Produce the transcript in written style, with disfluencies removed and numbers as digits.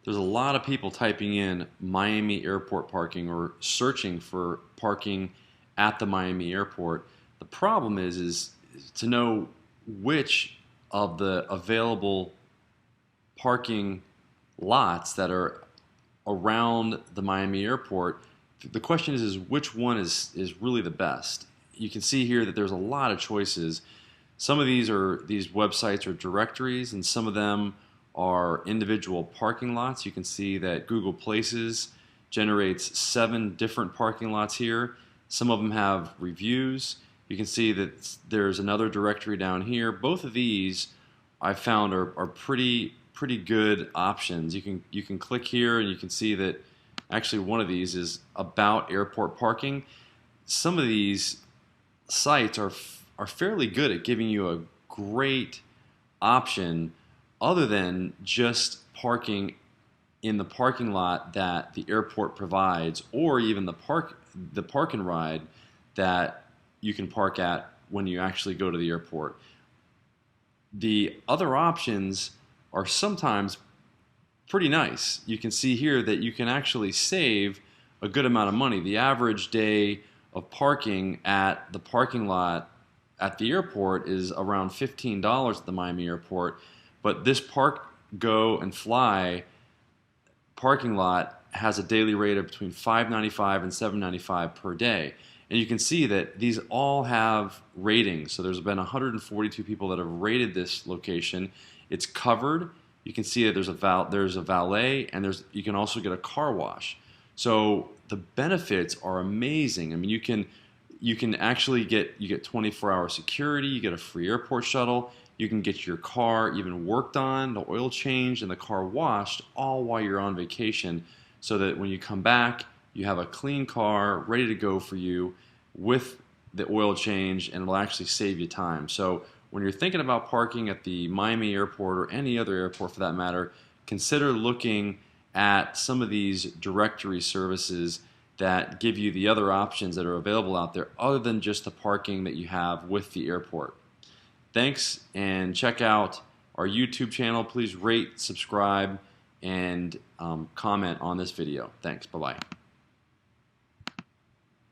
There's a lot of people typing in Miami airport parking or searching for parking at the Miami airport. The problem is to know which of the available parking lots that are around the Miami airport. The question is which one is really the best. You can see here that there's a lot of choices. Some of these websites are directories, and some of them are individual parking lots. You can see that Google Places generates 7 different parking lots here. Some of them have reviews. You can see that there's another directory down here. Both of these I found are pretty good options. You can click here and you can see that actually one of these is about airport parking. Some of these sites are fairly good at giving you a great option other than just parking in the parking lot that the airport provides, or even the park and ride that you can park at when you actually go to the airport. The other options are sometimes pretty nice. You can see here that you can actually save a good amount of money. The average day of parking at the parking lot at the airport is around $15 at the Miami airport, but this Park Go and Fly parking lot has a daily rate of between $5.95 and $7.95 per day. And you can see that these all have ratings. So there's been 142 people that have rated this location. It's covered. You can see that there's a valet, and you can also get a car wash. So the benefits are amazing. I mean, you can actually get 24-hour security. You get a free airport shuttle. You can get your car even worked on, the oil changed, and the car washed, all while you're on vacation, so that when you come back, you have a clean car ready to go for you with the oil change, and it'll actually save you time. So when you're thinking about parking at the Miami airport or any other airport for that matter, consider looking at some of these directory services that give you the other options that are available out there other than just the parking that you have with the airport. Thanks, and check out our YouTube channel. Please rate, subscribe, and comment on this video. Thanks. Bye-bye.